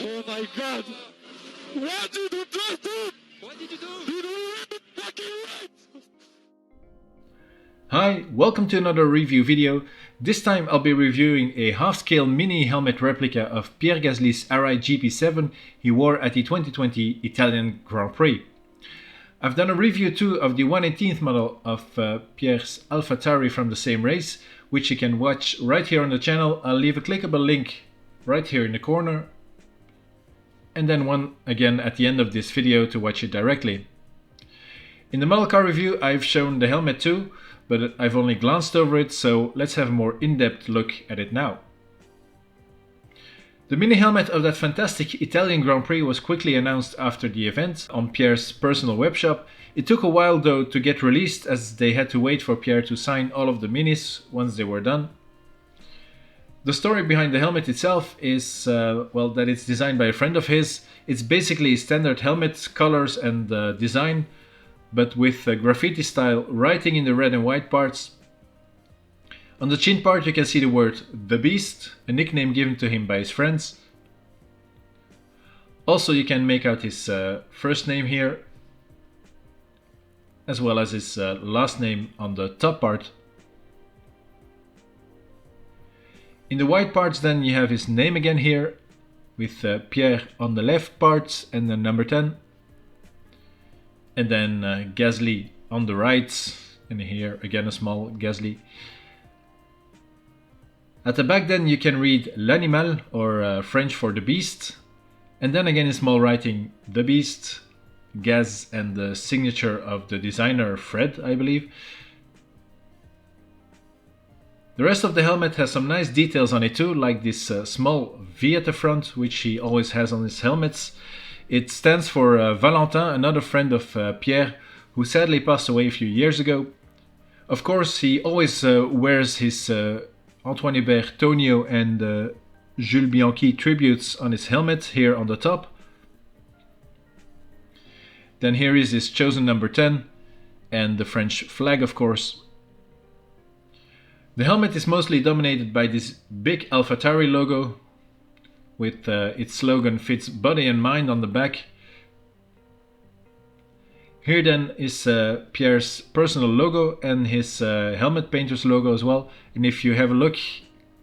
Oh my god! What did you just do? What did you do? Did you fucking right? Hi, welcome to another review video. This time I'll be reviewing a half-scale mini helmet replica of Pierre Gasly's Arai GP7 he wore at the 2020 Italian Grand Prix. I've done a review too of the 1/18th model of Pierre's AlphaTauri from the same race, which you can watch right here on the channel. I'll leave a clickable link right here in the corner, and then one again at the end of this video to watch it directly. In the Modelcar review I've shown the helmet too, but I've only glanced over it, so let's have a more in-depth look at it now. The mini helmet of that fantastic Italian Grand Prix was quickly announced after the event on Pierre's personal webshop. It took a while though to get released, as they had to wait for Pierre to sign all of the minis once they were done. The story behind the helmet itself is, well, that it's designed by a friend of his. It's basically standard helmet colors and design, but with graffiti style writing in the red and white parts. On the chin part you can see the word The Beast, a nickname given to him by his friends. Also you can make out his first name here, as well as his last name on the top part. In the white parts then you have his name again here, with Pierre on the left part and then number 10. And then Gasly on the right, and here again a small Gasly. At the back then you can read L'Animal, or French for the beast, and then again in small writing The Beast, Gaz, and the signature of the designer Fred, I believe. The rest of the helmet has some nice details on it too, like this small V at the front, which he always has on his helmets. It stands for Valentin, another friend of Pierre, who sadly passed away a few years ago. Of course, he always wears his Antoine Hubert, Tonio and Jules Bianchi tributes on his helmet here on the top. Then here is his chosen number 10 and the French flag, of course. The helmet is mostly dominated by this big AlphaTauri logo, with its slogan "Fits body and mind" on the back. Here then is Pierre's personal logo and his helmet painter's logo as well. And if you have a look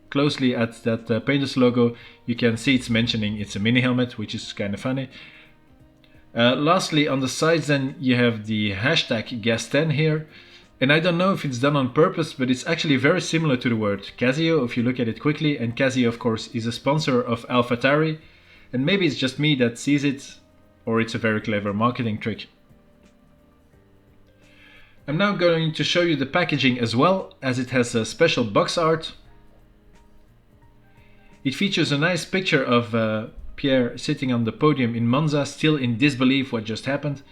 closely at that painter's logo, you can see it's mentioning it's a mini helmet, which is kind of funny. Lastly, on the sides then you have the hashtag #Gas10 here. And I don't know if it's done on purpose, but it's actually very similar to the word Casio if you look at it quickly. And Casio, of course, is a sponsor of AlphaTauri. And maybe it's just me that sees it, or it's a very clever marketing trick. I'm now going to show you the packaging as well, as it has a special box art. It features a nice picture of Pierre sitting on the podium in Monza, still in disbelief what just happened.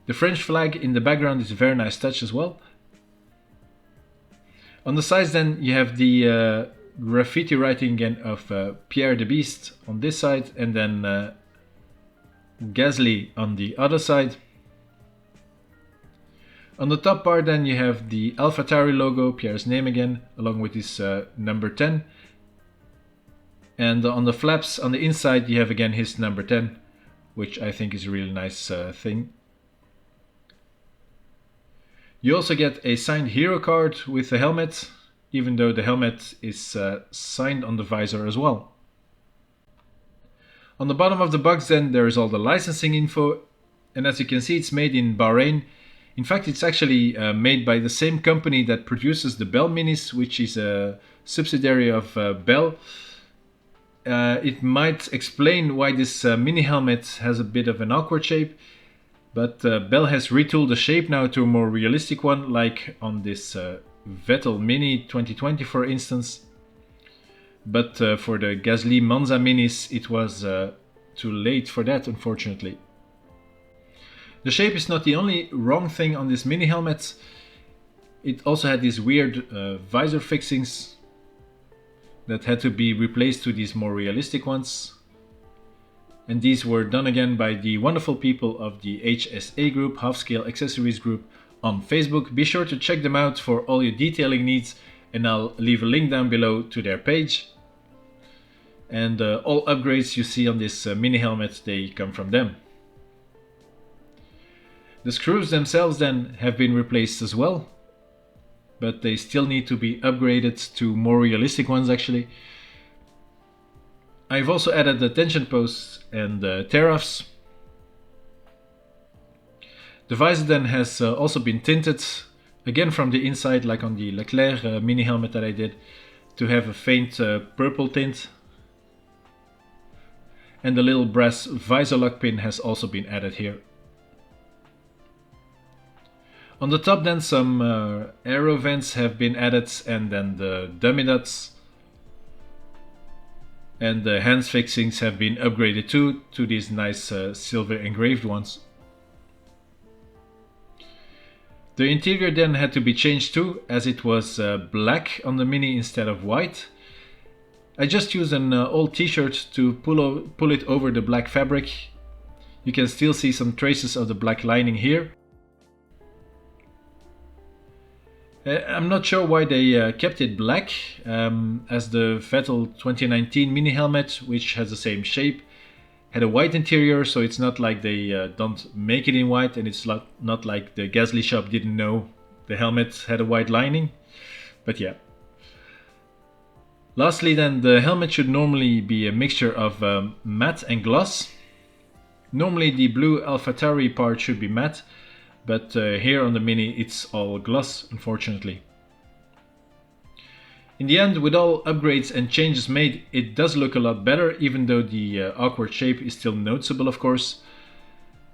The French flag in the background is a very nice touch as well. On the sides then you have the graffiti writing again of Pierre the Beast on this side, and then Gasly on the other side. On the top part then you have the AlphaTauri logo, Pierre's name again, along with his number 10. And on the flaps on the inside you have again his number 10, which I think is a really nice thing. You also get a signed hero card with the helmet, even though the helmet is signed on the visor as well. On the bottom of the box then there is all the licensing info, and as you can see it's made in Bahrain. In fact it's actually made by the same company that produces the Bell Minis, which is a subsidiary of Bell. It might explain why this mini helmet has a bit of an awkward shape. But Bell has retooled the shape now to a more realistic one, like on this Vettel Mini 2020 for instance. But for the Gasly Monza Minis it was too late for that, unfortunately. The shape is not the only wrong thing on this mini helmet. It also had these weird visor fixings that had to be replaced to these more realistic ones. And these were done again by the wonderful people of the HSA group, Half Scale Accessories group, on Facebook. Be sure to check them out for all your detailing needs, and I'll leave a link down below to their page. and all upgrades you see on this mini helmet, they come from them. The screws themselves then have been replaced as well, but they still need to be upgraded to more realistic ones actually. I've also added the tension posts and tear-offs. The visor then has also been tinted, again from the inside like on the Leclerc mini helmet that I did, to have a faint purple tint. And the little brass visor lock pin has also been added here. On the top then some aero vents have been added, and then the dummy dots. And the hands fixings have been upgraded too, to these nice silver engraved ones. The interior then had to be changed too, as it was black on the Mini instead of white. I just used an old t-shirt to pull it over the black fabric. You can still see some traces of the black lining here. I'm not sure why they kept it black, as the Vettel 2019 mini helmet, which has the same shape, had a white interior, so it's not like they don't make it in white, and it's not like the Gasly shop didn't know the helmet had a white lining, but yeah. Lastly then, the helmet should normally be a mixture of matte and gloss. Normally the blue AlphaTauri part should be matte, but here on the Mini it's all gloss, unfortunately. In the end, with all upgrades and changes made, it does look a lot better, even though the awkward shape is still noticeable, of course.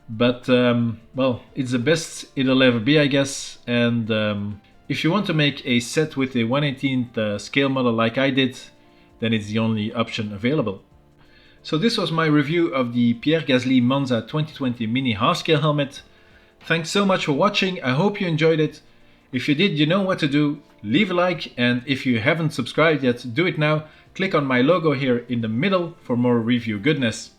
But, well, it's the best it'll ever be, I guess. And if you want to make a set with a 1/18th scale model like I did, then it's the only option available. So this was my review of the Pierre Gasly Monza 2020 Mini half-scale helmet. Thanks so much for watching, I hope you enjoyed it. If you did, you know what to do. Leave a like, and if you haven't subscribed yet, do it now. Click on my logo here in the middle for more review goodness.